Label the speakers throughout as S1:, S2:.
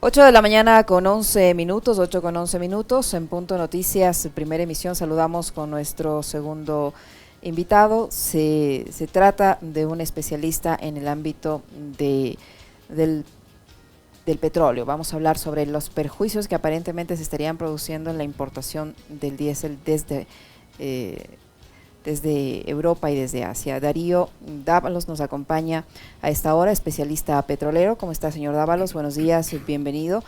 S1: 8 de la mañana con 11 minutos, 8 con 11 minutos, en Punto Noticias, primera emisión, saludamos con nuestro segundo invitado. Se trata de un especialista en el ámbito del, del petróleo. Vamos a hablar sobre los perjuicios que aparentemente se estarían produciendo en la importación del diésel desde Europa y desde Asia. Darío Dávalos nos acompaña a esta hora, especialista petrolero. ¿Cómo está, señor Dávalos? Buenos días, bienvenido.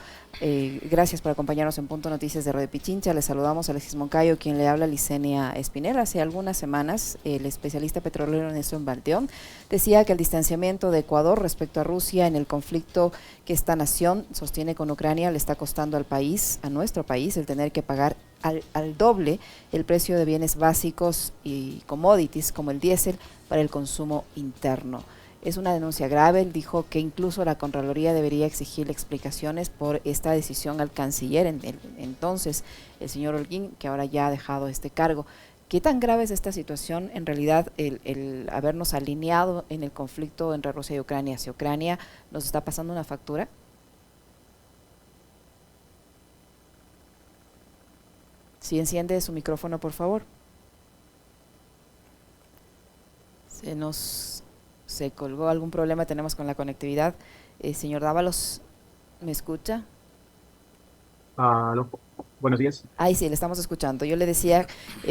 S1: Gracias por acompañarnos en Punto Noticias de Radio Pichincha. Le saludamos a Alexis Moncayo, quien le habla, Licenia Espinel. Hace algunas semanas, el especialista petrolero Nelson Baldeón decía que el distanciamiento de Ecuador respecto a Rusia en el conflicto que esta nación sostiene con Ucrania le está costando al país, a nuestro país, el tener que pagar al doble el precio de bienes básicos y commodities como el diésel para el consumo interno. Es una denuncia grave. Él dijo que incluso la Contraloría debería exigirle explicaciones por esta decisión al canciller entonces, el señor Holguín, que ahora ya ha dejado este cargo. ¿Qué tan grave es esta situación? En realidad, el habernos alineado en el conflicto entre Rusia y Ucrania, si Ucrania nos está pasando una factura. Si enciende su micrófono, por favor. Se colgó. Algún problema tenemos con la conectividad. Señor Dávalos, ¿me escucha?
S2: Aló, buenos días.
S1: Ahí sí, le estamos escuchando. Yo le decía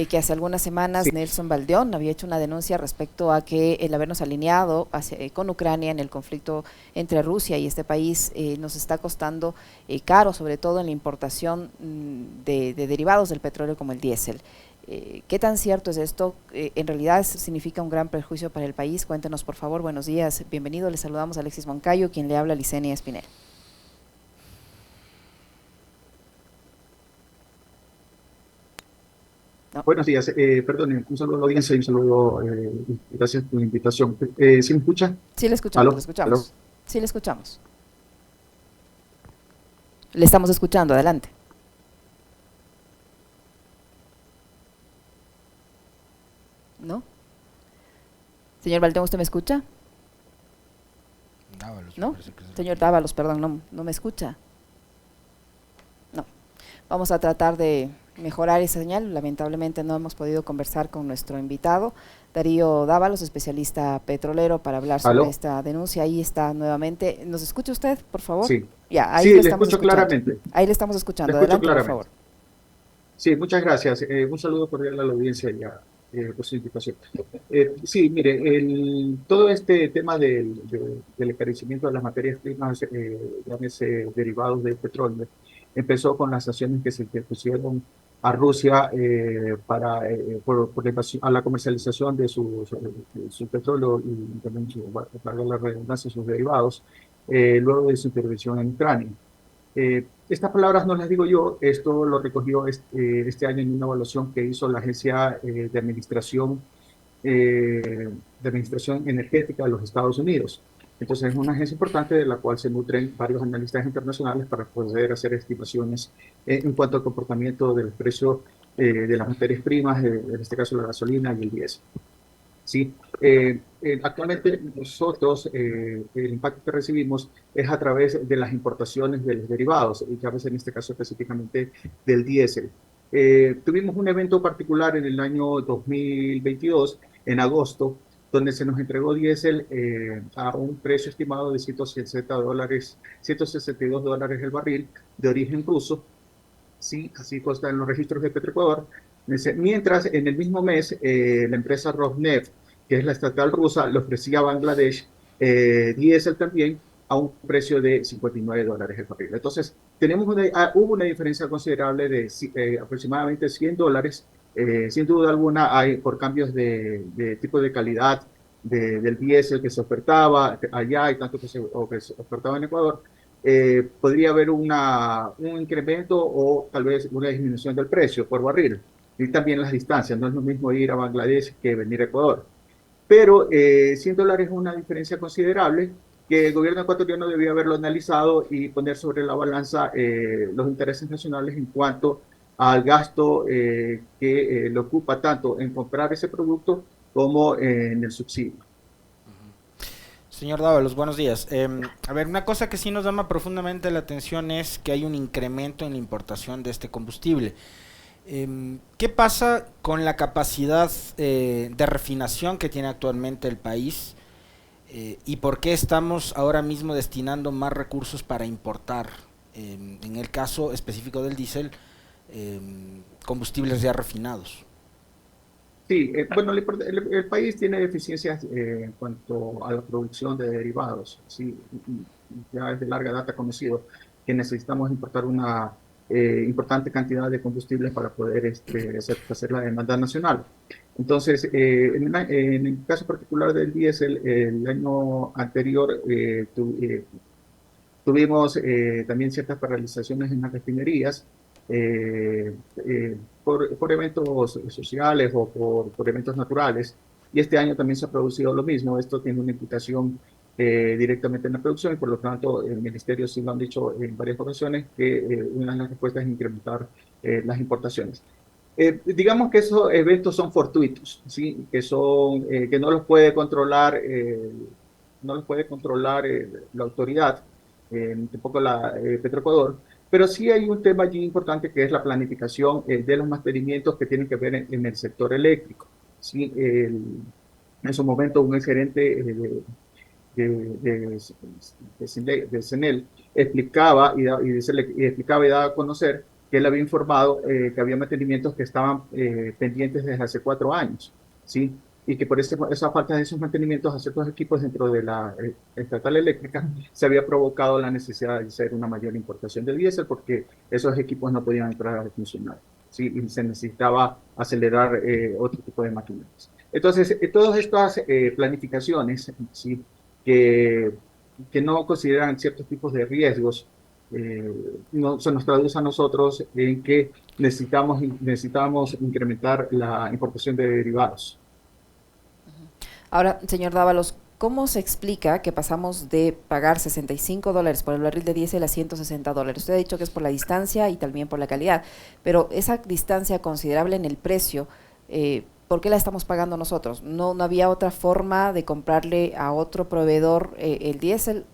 S1: que hace algunas semanas
S2: Sí,
S1: Nelson Baldeón había hecho una denuncia respecto a que el habernos alineado con Ucrania en el conflicto entre Rusia y este país nos está costando caro, sobre todo en la importación de derivados del petróleo como el diésel. ¿Qué tan cierto es esto? ¿En realidad significa un gran perjuicio para el país? Cuéntenos, por favor. Buenos días, bienvenido. Le saludamos a Alexis Moncayo, quien le habla, Licenia Espinel. No.
S2: buenos días. Perdón, un saludo a la audiencia y un saludo, gracias por la invitación. ¿Sí me escucha?
S1: Sí, le escuchamos, le
S2: Aló, aló.
S1: escuchamos. Sí, le escuchamos. Le estamos escuchando, adelante. ¿No? Señor Baldeón, ¿usted me escucha?
S3: Dávalos, me
S1: ¿No?
S3: parece que es el
S1: Señor
S3: otro.
S1: Dávalos, perdón, no me escucha. No. Vamos a tratar de mejorar esa señal. Lamentablemente no hemos podido conversar con nuestro invitado, Darío Dávalos, especialista petrolero, para hablar sobre
S2: Aló,
S1: esta denuncia. Ahí está nuevamente. ¿Nos escucha usted, por favor?
S2: sí.
S1: Ya, ahí
S2: Sí,
S1: le
S2: le
S1: estamos
S2: escucho
S1: escuchando.
S2: claramente.
S1: Ahí le estamos
S2: Le
S1: escuchando.
S2: escucho
S1: Adelante, por
S2: claramente.
S1: favor.
S2: Sí, muchas gracias. Un saludo cordial a la audiencia y por su invitación. Sí, mire, todo este tema del encarecimiento de las materias primas, llámese derivados del petróleo, empezó con las sanciones que se impusieron a Rusia por la a la comercialización de su petróleo y también, valga la redundancia, sus derivados, luego de su intervención en Ucrania. Estas palabras no las digo yo, esto lo recogió este año en una evaluación que hizo la Agencia de Administración Energética de los Estados Unidos. Entonces es una agencia importante de la cual se nutren varios analistas internacionales para poder hacer estimaciones en cuanto al comportamiento del precio de las materias primas, en este caso la gasolina y el diésel. Sí, actualmente nosotros el impacto que recibimos es a través de las importaciones de los derivados, y ya ves en este caso específicamente del diésel. Tuvimos un evento particular en el año 2022, en agosto, donde se nos entregó diésel a un precio estimado de $160, $162 el barril de origen ruso. Sí, así consta en los registros de Petroecuador. Mientras en el mismo mes la empresa Rosneft, que es la estatal rusa, le ofrecía a Bangladesh diésel también a un precio de $59 el barril. Entonces, hubo una diferencia considerable de aproximadamente $100. Sin duda alguna, hay por cambios de tipo de calidad del diésel que se ofertaba allá y tanto que se ofertaba en Ecuador, podría haber un incremento o tal vez una disminución del precio por barril. Y también las distancias, no es lo mismo ir a Bangladesh que venir a Ecuador. Pero $100 es una diferencia considerable que el gobierno ecuatoriano debió haberlo analizado y poner sobre la balanza los intereses nacionales en cuanto al gasto que le ocupa tanto en comprar ese producto como en el subsidio.
S3: Señor Dávalos, buenos días. A ver, una cosa que sí nos llama profundamente la atención es que hay un incremento en la importación de este combustible. ¿Qué pasa con la capacidad de refinación que tiene actualmente el país? ¿Y por qué estamos ahora mismo destinando más recursos para importar, en el caso específico del diésel, eh, combustibles ya refinados?
S2: Sí, bueno, el país tiene deficiencias en cuanto a la producción de derivados. Sí, ya es de larga data conocido que necesitamos importar una importante cantidad de combustibles para poder satisfacer la demanda nacional. Entonces, en el caso particular del diésel, el año anterior tuvimos también ciertas paralizaciones en las refinerías por eventos sociales o por eventos naturales. Y este año también se ha producido lo mismo. Esto tiene una implicación directamente en la producción y por lo tanto el ministerio sí lo han dicho en varias ocasiones que una de las respuestas es incrementar las importaciones. Digamos que esos eventos son fortuitos, ¿sí? Que no los puede controlar, la autoridad, tampoco Petroecuador, pero sí hay un tema allí importante que es la planificación de los mantenimientos que tienen que ver en el sector eléctrico. ¿Sí? En su momento, un gerente de, de, de CENEL explicaba y explicaba y daba a conocer que él había informado que había mantenimientos que estaban pendientes desde hace 4 años, ¿sí? Y que por esa falta de esos mantenimientos a ciertos equipos dentro de la estatal eléctrica se había provocado la necesidad de hacer una mayor importación de diésel porque esos equipos no podían entrar a funcionar, ¿sí? Y se necesitaba acelerar otro tipo de maquinarias. Entonces, todas estas planificaciones, ¿sí? que, que no consideran ciertos tipos de riesgos, eh, no, se nos traduce a nosotros en que necesitamos incrementar la importación de derivados.
S1: Ahora, señor Dávalos, ¿cómo se explica que pasamos de pagar $65 por el barril de diésel a $160? Usted ha dicho que es por la distancia y también por la calidad, pero esa distancia considerable en el precio, ¿por qué la estamos pagando nosotros? ¿No había otra forma de comprarle a otro proveedor el diésel?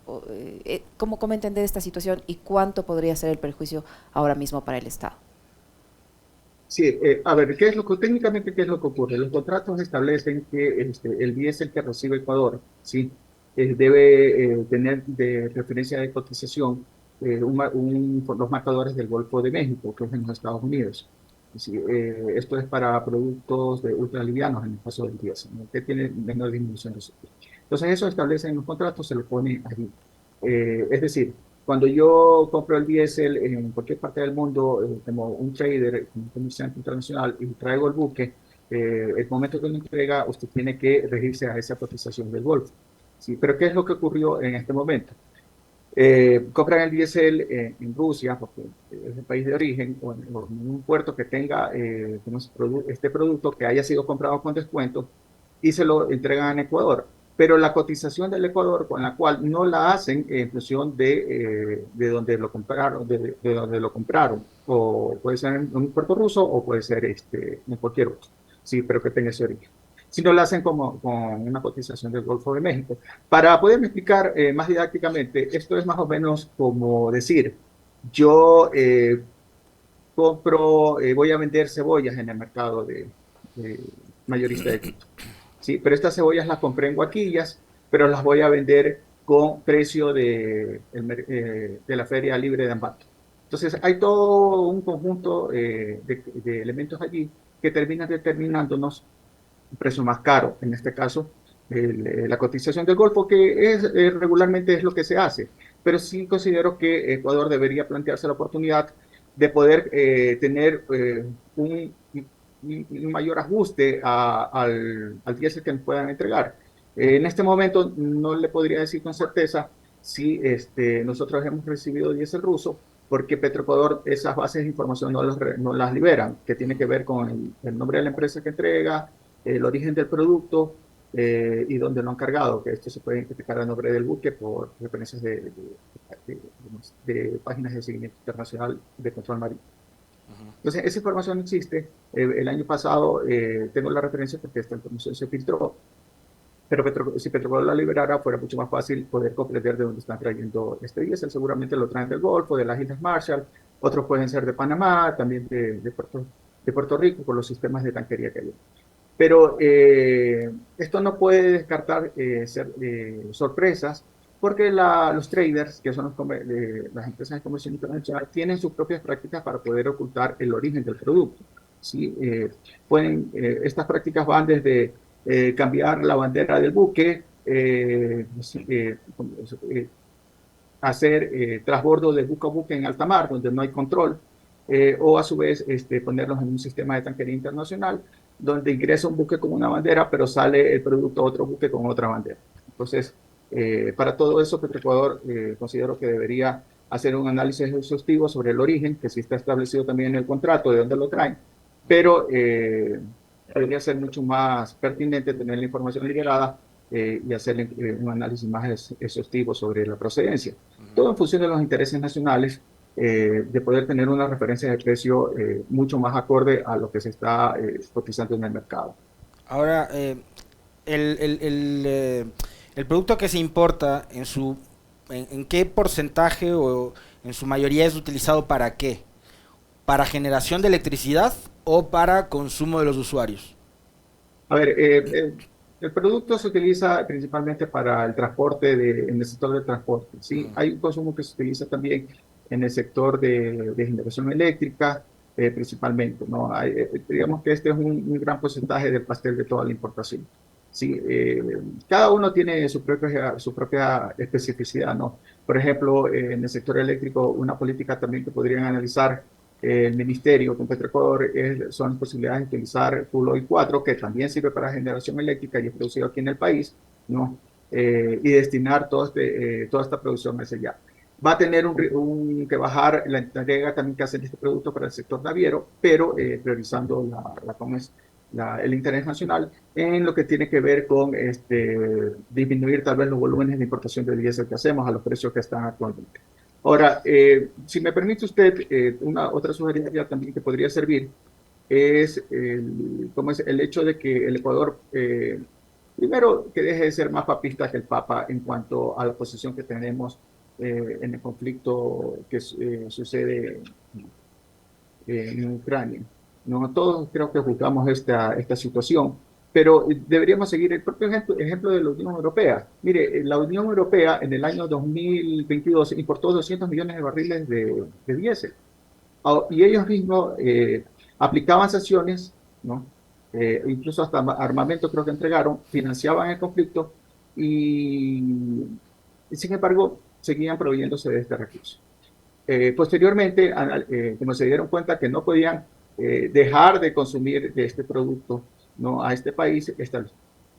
S1: ¿Cómo entender esta situación y cuánto podría ser el perjuicio ahora mismo para el Estado?
S2: Sí, a ver, técnicamente, ¿qué es lo que ocurre? Los contratos establecen que el diésel que recibe Ecuador, ¿sí? Debe tener de referencia de cotización los marcadores del Golfo de México, que es en los Estados Unidos. Sí, esto es para productos de ultralivianos, en el caso del diésel, ¿no? Que tiene menor disminución de azúcar. Entonces, eso establece en los contratos, se lo pone allí. Es decir, cuando yo compro el diésel en cualquier parte del mundo, como un trader, como un comerciante internacional, y traigo el buque, el momento que lo entrega, usted tiene que regirse a esa cotización del Golfo. ¿Sí? Pero ¿qué es lo que ocurrió en este momento? Compran el diésel en Rusia, porque es el país de origen, o en un puerto que tenga este producto que haya sido comprado con descuento y se lo entregan en Ecuador. Pero la cotización del Ecuador, con la cual no la hacen en función de donde lo compraron, de donde lo compraron, o puede ser en un puerto ruso o puede ser en cualquier otro, sí, pero que tenga ese origen. Si no la hacen como con una cotización del Golfo de México. Para poderme explicar más didácticamente, esto es más o menos como decir, yo voy a vender cebollas en el mercado de mayorista de Quito. Sí, pero estas cebollas las compré en Guaquillas, pero las voy a vender con precio de la Feria Libre de Ambato. Entonces, hay todo un conjunto de elementos allí que terminan determinándonos un precio más caro, en este caso, la cotización del Golfo, que regularmente es lo que se hace. Pero sí considero que Ecuador debería plantearse la oportunidad de poder tener un mayor ajuste al diésel que nos puedan entregar. En este momento no le podría decir con certeza si nosotros hemos recibido diésel ruso, porque Petroecuador esas bases de información no las liberan, que tiene que ver con el nombre de la empresa que entrega, el origen del producto y dónde lo han cargado, que esto se puede identificar a nombre del buque por referencias de páginas de seguimiento internacional de control marítimo. Entonces, esa información existe. El año pasado tengo la referencia porque esta información se filtró. pero si Petroecuador la liberara, fuera mucho más fácil poder comprender de dónde están trayendo este diésel. Seguramente lo traen del Golfo, de las Islas Marshall, otros pueden ser de Panamá, también de Puerto Rico, por los sistemas de tanquería que hay. Pero esto no puede descartar ser sorpresas, porque los traders, que son las empresas de comercio internacional, tienen sus propias prácticas para poder ocultar el origen del producto. ¿Sí? Estas prácticas van desde cambiar la bandera del buque, hacer transbordo de buque a buque en alta mar, donde no hay control, o a su vez ponerlos en un sistema de tanquería internacional, donde ingresa un buque con una bandera, pero sale el producto a otro buque con otra bandera. Entonces, para todo eso, Petroecuador considero que debería hacer un análisis exhaustivo sobre el origen, que sí está establecido también en el contrato, de dónde lo traen, pero debería ser mucho más pertinente tener la información liberada y hacer un análisis más exhaustivo sobre la procedencia. Todo en función de los intereses nacionales, de poder tener una referencia de precio mucho más acorde a lo que se está cotizando en el mercado.
S3: Ahora, el producto que se importa, ¿en qué porcentaje o en su mayoría es utilizado para qué? ¿Para generación de electricidad o para consumo de los usuarios?
S2: A ver, el producto se utiliza principalmente para el transporte, en el sector del transporte, ¿sí? Hay un consumo que se utiliza también en el sector de generación eléctrica, principalmente, ¿no? Digamos que este es un gran porcentaje del pastel de toda la importación, ¿sí? Cada uno tiene su propia especificidad, ¿no? Por ejemplo, en el sector eléctrico, una política también que podrían analizar el ministerio con Petroecuador son posibilidades de utilizar Full Oil 4, que también sirve para generación eléctrica y es producido aquí en el país, ¿no? Y destinar toda esta producción hacia allá. Va a tener que bajar la entrega también que hacen este producto para el sector naviero, pero priorizando el interés nacional en lo que tiene que ver con disminuir tal vez los volúmenes de importación de diésel que hacemos a los precios que están actualmente. Ahora, si me permite usted, otra sugerencia también que podría servir es el hecho de que el Ecuador, primero, que deje de ser más papista que el Papa en cuanto a la posición que tenemos en el conflicto que sucede en Ucrania. No todos creo que juzgamos esta situación, pero deberíamos seguir el propio ejemplo de la Unión Europea. Mire, la Unión Europea en el año 2022 importó 200 millones de barriles de diésel, y ellos mismos aplicaban sanciones, ¿no? Incluso hasta armamento creo que entregaron, financiaban el conflicto y sin embargo seguían proveyéndose de este recurso. Posteriormente, como se dieron cuenta que no podían dejar de consumir de este producto, ¿no? A este país,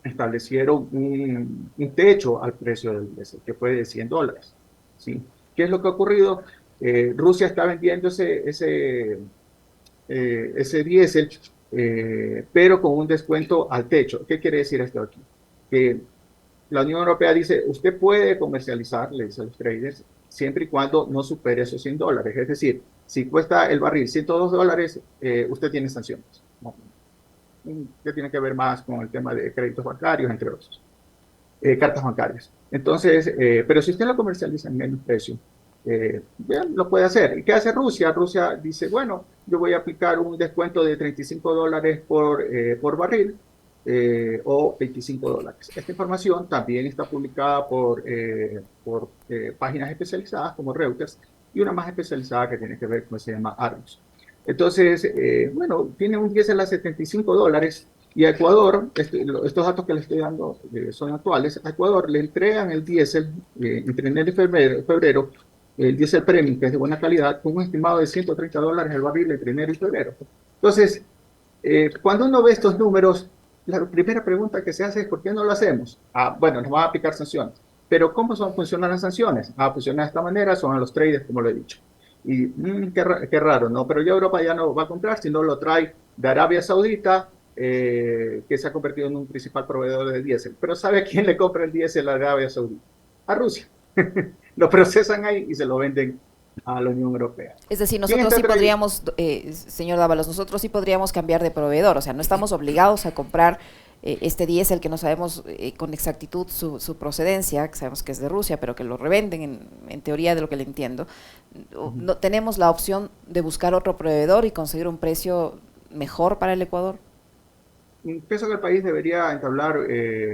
S2: establecieron un techo al precio del diésel, que fue de $100, ¿sí? ¿Qué es lo que ha ocurrido? Rusia está vendiendo ese diésel, pero con un descuento al techo. ¿Qué quiere decir esto aquí? Que la Unión Europea dice, usted puede comercializar, le dice a los traders, siempre y cuando no supere esos $100. Es decir, si cuesta el barril $102, usted tiene sanciones, ¿no? Que tiene que ver más con el tema de créditos bancarios, entre otros, cartas bancarias. Entonces, pero si usted lo comercializa en menos precio, bien, lo puede hacer. ¿Y qué hace Rusia? Rusia dice, bueno, yo voy a aplicar un descuento de $35 por barril, o $25. Esta información también está publicada por páginas especializadas como Reuters y una más especializada que tiene que ver con, se llama Argus. Entonces, bueno, tiene un diésel a $75 y a Ecuador, estos datos que le estoy dando son actuales, a Ecuador le entregan el diésel entre enero y febrero, el diésel premium, que es de buena calidad, con un estimado de $130 el barril entre enero y febrero. Entonces, cuando uno ve estos números, la primera pregunta que se hace es ¿por qué no lo hacemos? Bueno, nos van a aplicar sanciones. Pero ¿cómo funcionan las sanciones? Funcionan de esta manera, son a los traders, como lo he dicho. Y qué raro, ¿no? Pero ya Europa ya no va a comprar, sino lo trae de Arabia Saudita, que se ha convertido en un principal proveedor de diésel. Pero ¿sabe a quién le compra el diésel a Arabia Saudita? A Rusia. Lo procesan ahí y se lo venden a la Unión Europea.
S1: Es decir, nosotros sí podríamos, señor Dávalos, nosotros sí podríamos cambiar de proveedor, o sea, no estamos obligados a comprar este diésel que no sabemos con exactitud su procedencia, que sabemos que es de Rusia, pero que lo revenden en teoría de lo que le entiendo, no, ¿tenemos la opción de buscar otro proveedor y conseguir un precio mejor para el Ecuador?
S2: Pienso que el país debería entablar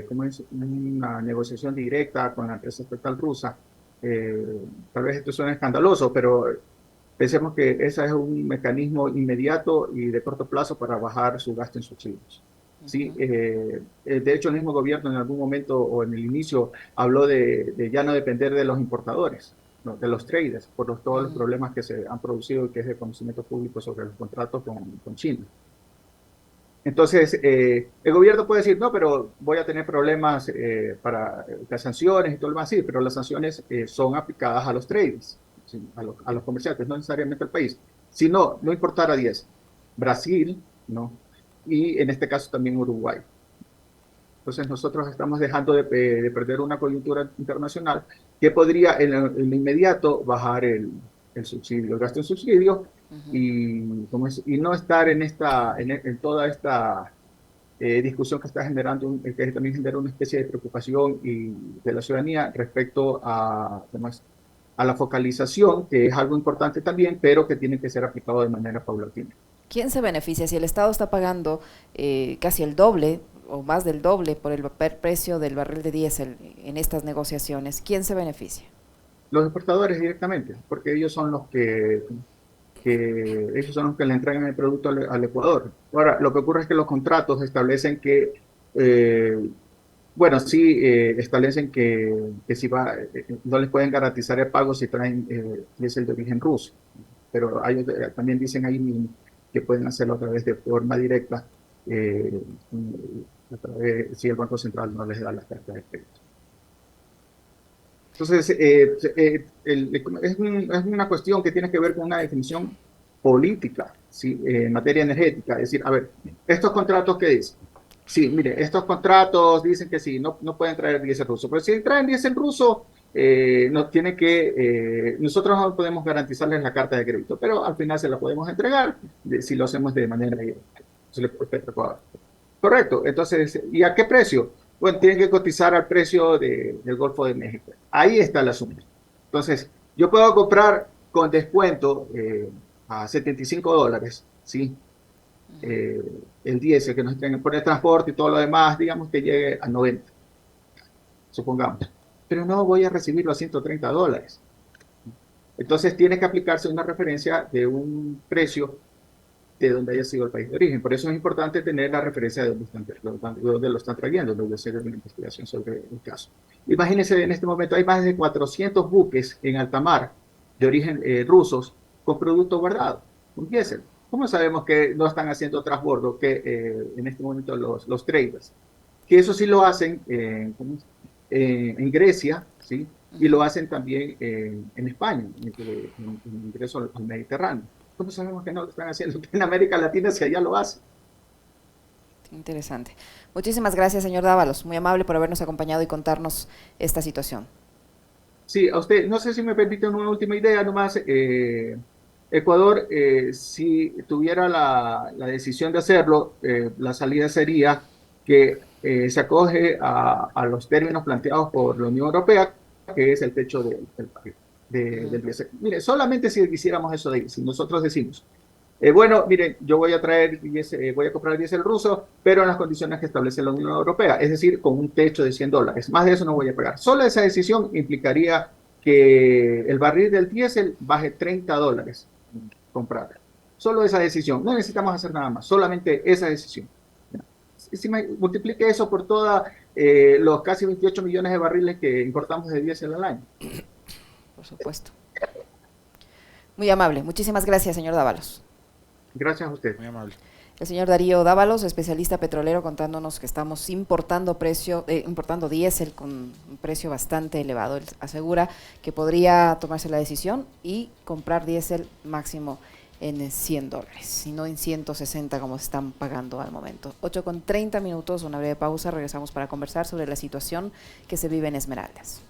S2: como es, una negociación directa con la empresa estatal rusa. Tal vez esto suene escandaloso, pero pensemos que ese es un mecanismo inmediato y de corto plazo para bajar su gasto en subsidios. Sí, de hecho, el mismo gobierno en algún momento o en el inicio habló de ya no depender de los importadores, ¿no? De los traders, por todos los problemas que se han producido y que es de conocimiento público sobre los contratos con China. Entonces, el gobierno puede decir, no, pero voy a tener problemas para las sanciones y todo lo demás, sí, pero las sanciones son aplicadas a los traders, ¿sí? A los comerciantes, no necesariamente al país. Si no, no importara 10, Brasil, ¿no? Y en este caso también Uruguay. Entonces nosotros estamos dejando de perder una coyuntura internacional que podría en lo inmediato bajar el subsidio, el gasto en subsidio, y no estar en toda esta discusión que está generando, que también genera una especie de preocupación de la ciudadanía respecto a la focalización, que es algo importante también, pero que tiene que ser aplicado de manera paulatina.
S1: ¿Quién se beneficia? Si el Estado está pagando casi el doble o más del doble por el precio del barril de diésel en estas negociaciones, ¿quién se beneficia?
S2: Los exportadores directamente, porque ellos son los que le entregan el producto al Ecuador. Ahora, lo que ocurre es que los contratos establecen que, bueno, sí, establecen que si no les pueden garantizar el pago si traen diésel de origen ruso, pero también dicen ahí mismo que pueden hacerlo a través de forma directa, si el Banco Central no les da las cartas de crédito. Entonces, es una cuestión que tiene que ver con una definición política, ¿sí? En materia energética. Es decir, a ver, estos contratos, ¿qué dicen? Sí, mire, estos contratos dicen que sí, no pueden traer diésel ruso, pero si traen diésel ruso, nosotros no podemos garantizarles la carta de crédito, pero al final se la podemos entregar si lo hacemos de manera directa. Correcto, entonces, ¿y a qué precio? Bueno, tienen que cotizar al precio del Golfo de México. Ahí está el asunto. Entonces, yo puedo comprar con descuento a $75, ¿sí? El diésel que nos tienen por el transporte y todo lo demás, digamos que llegue a 90, supongamos. Pero no voy a recibirlo a $130. Entonces, tiene que aplicarse una referencia de un precio de donde haya sido el país de origen. Por eso es importante tener la referencia de dónde lo están trayendo, donde se hace una investigación sobre el caso. Imagínense, en este momento hay más de 400 buques en alta mar de origen rusos con producto guardado, un diésel. ¿Cómo sabemos que no están haciendo transbordo que en este momento los traders? Que eso sí lo hacen en Grecia, ¿sí? Y lo hacen también en España, en ingreso al Mediterráneo. ¿Cómo sabemos que no lo están haciendo? En América Latina, si allá lo hacen.
S1: Interesante. Muchísimas gracias, señor Dávalos. Muy amable por habernos acompañado y contarnos esta situación.
S2: Sí, a usted, no sé si me permite una última idea nomás. Ecuador, si tuviera la decisión de hacerlo, la salida sería que se acoge a los términos planteados por la Unión Europea, que es el techo del país. Del diésel. Mire, solamente si quisiéramos eso de ahí, si nosotros decimos, bueno, miren, yo voy a voy a comprar diésel ruso, pero en las condiciones que establece la Unión Europea, es decir, con un techo de $100. Más de eso no voy a pagar. Solo esa decisión implicaría que el barril del diésel baje $30 comprar. Solo esa decisión. No necesitamos hacer nada más, solamente esa decisión. Si multiplique eso por todos los casi 28 millones de barriles que importamos de diésel al año.
S1: Por supuesto. Muy amable. Muchísimas gracias, señor Dávalos.
S2: Gracias a usted.
S3: Muy amable.
S1: El señor Darío Dávalos, especialista petrolero, contándonos que estamos importando diésel con un precio bastante elevado. Él asegura que podría tomarse la decisión y comprar diésel máximo en $100 y no en 160 como se están pagando al momento. 8:30, una breve pausa. Regresamos para conversar sobre la situación que se vive en Esmeraldas.